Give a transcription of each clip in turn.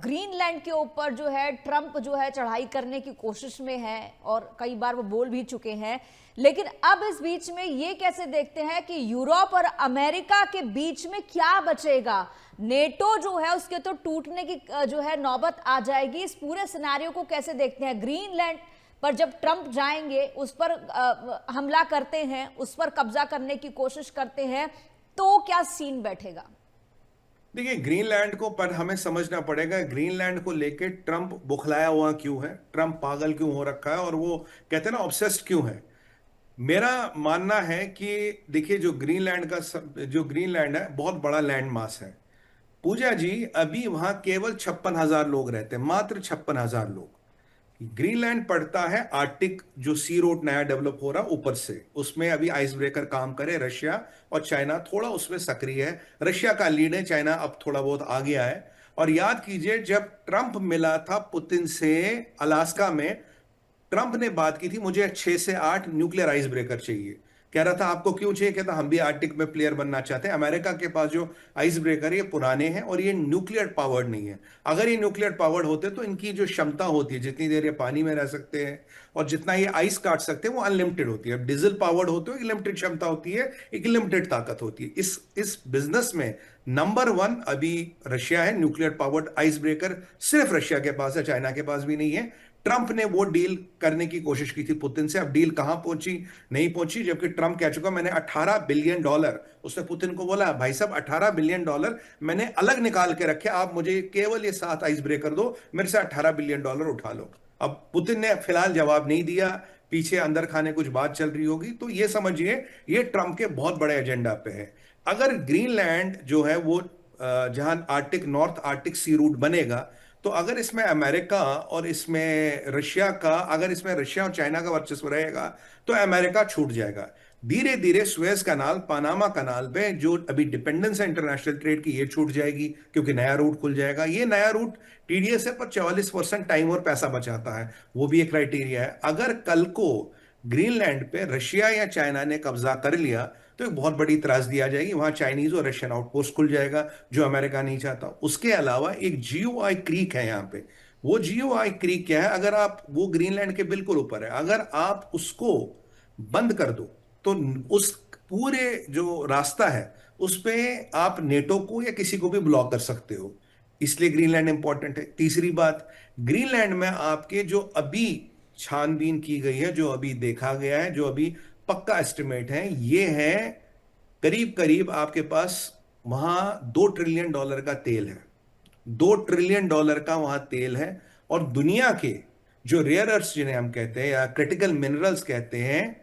Greenland के ऊपर जो है ट्रंप जो है चढ़ाई करने की कोशिश में है और कई बार वो बोल भी चुके हैं। लेकिन अब इस बीच में ये कैसे देखते हैं कि यूरोप और अमेरिका के बीच में क्या बचेगा? नेटो जो है उसके तो टूटने की जो है नौबत आ जाएगी। इस पूरे सिनेरियो को कैसे देखते हैं? ग्रीनलैंड पर जब ट्रंप जाएंगे, उस पर हमला करते हैं, उस पर कब्जा करने की कोशिश करते हैं, तो क्या सीन बैठेगा? देखिए, ग्रीनलैंड को पर हमें समझना पड़ेगा, ग्रीनलैंड को लेके ट्रंप बुखलाया हुआ क्यों है, ट्रंप पागल क्यों हो रखा है और वो कहते हैं ना ऑब्सेस्ड क्यों है। मेरा मानना है कि देखिए, जो ग्रीनलैंड है बहुत बड़ा लैंड मास है। पूजा जी, अभी वहां केवल 56,000 लोग रहते हैं, मात्र 56,000 लोग। ग्रीनलैंड पड़ता है आर्टिक, जो सी रोड नया डेवलप हो रहा ऊपर से, उसमें अभी आइस ब्रेकर काम करे। रशिया और चाइना थोड़ा उसमें सक्रिय है, रशिया का लीड है, चाइना अब थोड़ा बहुत आ गया है। और याद कीजिए, जब ट्रंप मिला था पुतिन से अलास्का में, ट्रंप ने बात की थी मुझे 6 से 8 न्यूक्लियर आइस ब्रेकर चाहिए। कह रहा था आपको क्यों चाहिए, कहता हम भी आर्टिक में प्लेयर बनना चाहते हैं। अमेरिका के पास जो आइस ब्रेकर है ये पुराने हैं और ये न्यूक्लियर पावर्ड नहीं है। अगर ये न्यूक्लियर पावर्ड होते तो इनकी जो क्षमता होती है, जितनी देर ये पानी में रह सकते हैं और जितना ये आइस काट सकते हैं, वो अनलिमिटेड होती है। डीजल पावर्ड होते हो, एक लिमिटेड क्षमता होती है, एक लिमिटेड ताकत होती है। इस बिजनेस में नंबर 1 अभी रशिया है। न्यूक्लियर पावर्ड आइस ब्रेकर सिर्फ रशिया के पास है, चाइना के पास भी नहीं है। ट्रंप ने वो डील करने की कोशिश की थी पुतिन से, अब डील कहां पहुंची, नहीं पहुंची। जबकि ट्रंप कह चुका मैंने $18 बिलियन, उसने पुतिन को बोला भाई साहब $18 बिलियन मैंने अलग निकाल के रखे, आप मुझे केवल ये 7 आइस ब्रेकर दो, मेरे से $18 बिलियन उठा लो। अब पुतिन ने फिलहाल जवाब नहीं दिया, पीछे अंदर खाने कुछ बात चल रही होगी। तो ये समझिए, ये ट्रंप के बहुत बड़े एजेंडा पे है। अगर ग्रीनलैंड जो है वो जहां आर्टिक, नॉर्थ आर्टिक सी रूट बनेगा, तो अगर इसमें अमेरिका और इसमें रशिया का, अगर इसमें रशिया और चाइना का वर्चस्व रहेगा तो अमेरिका छूट जाएगा। धीरे धीरे सुएज कनाल, पनामा कनाल पे जो अभी डिपेंडेंस है इंटरनेशनल ट्रेड की, ये छूट जाएगी क्योंकि नया रूट खुल जाएगा। ये नया रूट टीडीएस है पर 44% टाइम और पैसा बचाता है, वो भी एक क्राइटेरिया है। अगर कल को ग्रीनलैंड पे रशिया या चाइना ने कब्जा कर लिया तो एक बहुत बड़ी त्रासदी आ जाएगी, वहां चाइनीज और रशियन आउटपोस्ट खुल जाएगा, जो अमेरिका नहीं चाहता। उसके अलावा एक जीओआई क्रीक है यहाँ पे। वो जीओआई क्रीक क्या है, अगर आप, वो ग्रीनलैंड के बिल्कुल ऊपर है, अगर आप उसको बंद कर दो तो उस पूरे जो रास्ता है उस पे आप नेटो को या किसी को भी ब्लॉक कर सकते हो। इसलिए ग्रीनलैंड इंपॉर्टेंट है। तीसरी बात, ग्रीनलैंड में आपके जो अभी छानबीन की गई है, जो अभी देखा गया है, जो अभी पक्का एस्टिमेट है, ये है करीब करीब आपके पास वहां $2 ट्रिलियन का तेल है। $2 ट्रिलियन का वहां तेल है। और दुनिया के जो रेयर अर्थ्स जिन्हें हम कहते हैं या क्रिटिकल मिनरल्स कहते हैं,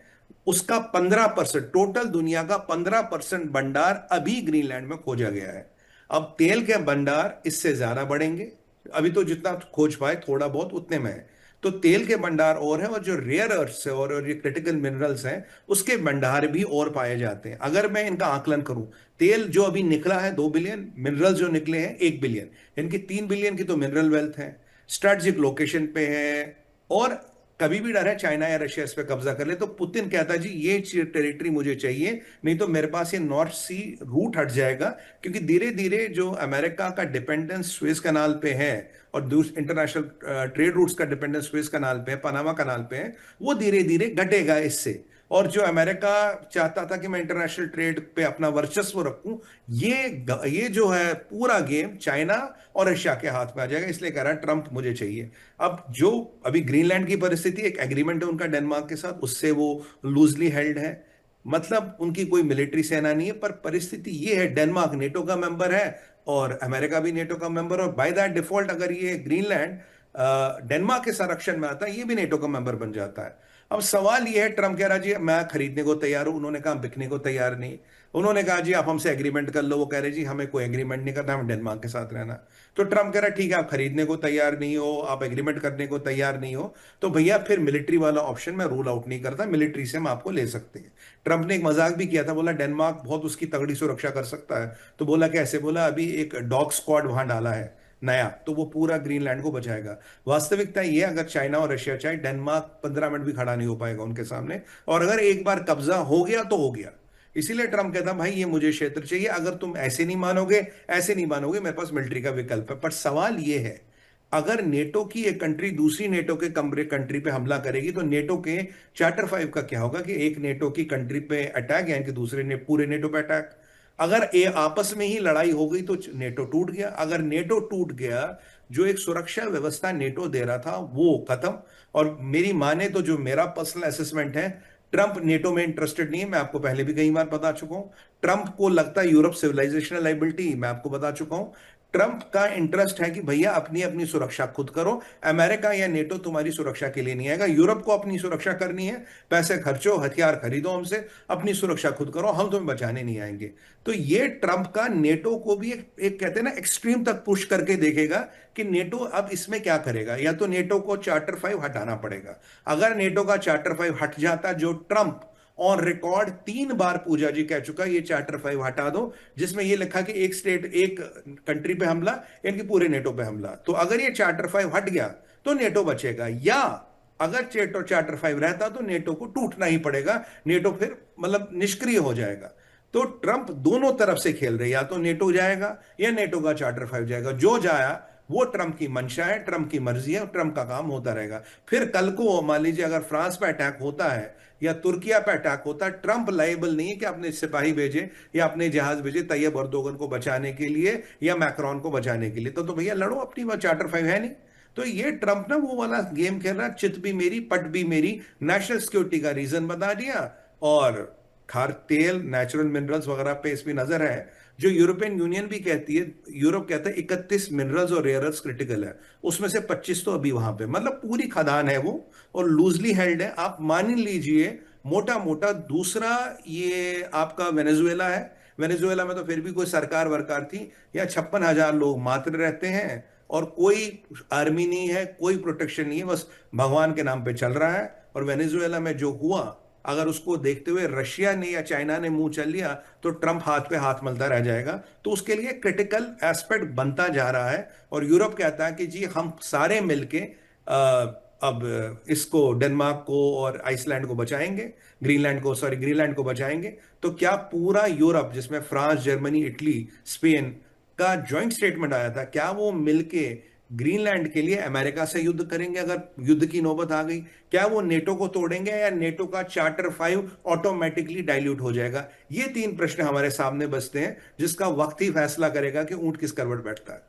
उसका 15%, टोटल दुनिया का 15% भंडार अभी ग्रीनलैंड में खोजा गया है। अब तेल के भंडार इससे ज्यादा बढ़ेंगे। अभी तो जितना खोज पाए थोड़ा बहुत उतने में है। तो तेल के भंडार और है, और जो रेयर अर्थ्स है और ये क्रिटिकल मिनरल्स हैं, उसके भंडार भी और पाए जाते हैं। अगर मैं इनका आकलन करूं, तेल जो अभी निकला है 2 बिलियन, मिनरल जो निकले हैं 1 बिलियन, इनकी 3 बिलियन की तो मिनरल वेल्थ है, स्ट्रेटेजिक लोकेशन पे है। और कभी भी डर है चाइना या रशिया इस पे कब्जा कर ले, तो पुतिन कहता है जी ये टेरिटरी मुझे चाहिए, नहीं तो मेरे पास ये नॉर्थ सी रूट हट जाएगा। क्योंकि धीरे धीरे जो अमेरिका का डिपेंडेंस स्वेज कनाल पे है और इंटरनेशनल ट्रेड रूट्स का डिपेंडेंस स्वेज कनाल पे है, पनामा कनाल पे है, वो धीरे धीरे घटेगा इससे। और जो अमेरिका चाहता था कि मैं इंटरनेशनल ट्रेड पे अपना वर्चस्व रखूं, ये जो है पूरा गेम चाइना और रशिया के हाथ में आ जाएगा। इसलिए कह रहा है ट्रंप मुझे चाहिए। अब जो अभी ग्रीनलैंड की परिस्थिति, एक एग्रीमेंट है उनका डेनमार्क के साथ, उससे वो लूजली हेल्ड है, मतलब उनकी कोई मिलिट्री सेना नहीं है। पर परिस्थिति ये है, डेनमार्क नेटो का मेंबर है और अमेरिका भी नेटो का मेंबर, और बाय दैट डिफॉल्ट अगर ये ग्रीनलैंड डेनमार्क के संरक्षण में आता है, ये भी नेटो का मेंबर बन जाता है। अब सवाल ये है, ट्रंप कह रहा जी मैं खरीदने को तैयार हूं, उन्होंने कहा बिकने को तैयार नहीं। उन्होंने कहा जी आप हमसे एग्रीमेंट कर लो, वो कह रहे जी हमें कोई एग्रीमेंट नहीं करना, हमें डेनमार्क के साथ रहना। तो ट्रंप कह रहा ठीक है, आप खरीदने को तैयार नहीं हो, आप एग्रीमेंट करने को तैयार नहीं हो, तो भैया फिर मिलिट्री वाला ऑप्शन मैं रूल आउट नहीं करता, मिलिट्री से हम आपको ले सकते हैं। ट्रंप ने एक मजाक भी किया था, बोला डेनमार्क बहुत उसकी तगड़ी सुरक्षा कर सकता है। तो बोला कैसे, बोला अभी एक डॉग स्क्वाड वहां डाला है नया, तो वो पूरा ग्रीनलैंड को बचाएगा। वास्तविकता ये, अगर चाइना और रशिया चाहे, डेनमार्क 15 मिनट भी खड़ा नहीं हो पाएगा उनके सामने। और अगर एक बार कब्जा हो गया तो हो गया। इसीलिए ट्रंप कहता भाई ये मुझे क्षेत्र चाहिए, अगर तुम ऐसे नहीं मानोगे, ऐसे नहीं मानोगे, मेरे पास मिलिट्री का विकल्प है। पर सवाल ये है अगर नेटो की एक कंट्री दूसरी नेटो के कंट्री पे हमला करेगी तो नेटो के चार्टर 5 का क्या होगा कि एक नेटो की कंट्री पे अटैक यानी कि दूसरे ने पूरे नेटो पे अटैक। अगर ये आपस में ही लड़ाई हो गई तो नेटो टूट गया। अगर नेटो टूट गया, जो एक सुरक्षा व्यवस्था नेटो दे रहा था वो खत्म। और मेरी माने तो जो मेरा पर्सनल असेसमेंट है, ट्रंप नेटो में इंटरेस्टेड नहीं है। मैं आपको पहले भी कई बार बता चुका हूं। ट्रंप को लगता है यूरोप सिविलाइजेशनल लाइबिलिटी, मैं आपको बता चुका हूं। ट्रंप का इंटरेस्ट है कि भैया अपनी अपनी सुरक्षा खुद करो। अमेरिका या नेटो तुम्हारी सुरक्षा के लिए नहीं आएगा। यूरोप को अपनी सुरक्षा करनी है, पैसे खर्चो, हथियार खरीदो हमसे, अपनी सुरक्षा खुद करो, हम तुम्हें बचाने नहीं आएंगे। तो ये ट्रंप का नेटो को भी एक कहते हैं ना एक्सट्रीम तक पुश करके देखेगा कि नेटो अब इसमें क्या करेगा। या तो नेटो को चार्टर 5 हटाना पड़ेगा। अगर नेटो का चार्टर 5 हट जाता, जो ट्रंप ऑन रिकॉर्ड 3 बार पूजा जी कह चुका, ये चार्टर 5 हटा दो, जिसमें ये लिखा कि एक स्टेट एक कंट्री पे हमला यानी कि पूरे नेटो पे हमला। तो अगर ये चार्टर 5 हट गया तो नेटो बचेगा, या अगर चार्टर 5 रहता तो नेटो को टूटना ही पड़ेगा। नेटो फिर मतलब निष्क्रिय हो जाएगा। तो ट्रंप दोनों तरफ से खेल रहे, या तो नेटो जाएगा या नेटो का चार्टर 5 जाएगा। जो जाया वो ट्रंप की मंशा है, ट्रंप की मर्जी है, और ट्रंप का काम होता रहेगा। फिर कल को मान लीजिए अगर फ्रांस पे अटैक होता है या तुर्किया पे अटैक होता है, ट्रंप लायबल नहीं है कि अपने सिपाही भेजे या अपने जहाज भेजे तैयब अर्दोगन को बचाने के लिए या मैक्रोन को बचाने के लिए। तो भैया लड़ो अपनी, वह चार्टर 5 है नहीं। तो ये ट्रंप ना वो वाला गेम खेल रहा है, चित भी मेरी पट भी मेरी, नेशनल सिक्योरिटी का रीजन बता दिया। और खार तेल नेचुरल मिनरल्स वगैरह पे इसमें नजर है। जो यूरोपियन यूनियन भी कहती है, यूरोप कहता है 31 मिनरल्स और रेयर अर्थ क्रिटिकल है, उसमें से 25 तो अभी वहां पे, मतलब पूरी खदान है वो, और लूजली हेल्ड है। आप मान लीजिए मोटा मोटा दूसरा ये आपका वेनेजुएला है। वेनेजुएला में तो फिर भी कोई सरकार वरकार थी। या 56,000 लोग मात्र रहते हैं और कोई आर्मी नहीं है, कोई प्रोटेक्शन नहीं है, बस भगवान के नाम पे चल रहा है। और वेनेजुएला में जो हुआ, अगर उसको देखते हुए रशिया ने या चाइना ने मुंह चल लिया तो ट्रंप हाथ पे हाथ मलता रह जाएगा। तो उसके लिए क्रिटिकल एस्पेक्ट बनता जा रहा है। और यूरोप कहता है कि जी हम सारे मिलके अब इसको डेनमार्क को और आइसलैंड को बचाएंगे, ग्रीनलैंड को बचाएंगे। तो क्या पूरा यूरोप, जिसमें फ्रांस, जर्मनी, इटली, स्पेन का जॉइंट स्टेटमेंट आया था, क्या वो मिलके ग्रीनलैंड के लिए अमेरिका से युद्ध करेंगे अगर युद्ध की नौबत आ गई? क्या वो नेटो को तोड़ेंगे या नेटो का चार्टर 5 ऑटोमेटिकली डाइल्यूट हो जाएगा? ये 3 प्रश्न हमारे सामने बचते हैं, जिसका वक्त ही फैसला करेगा कि ऊंट किस करवट बैठता है।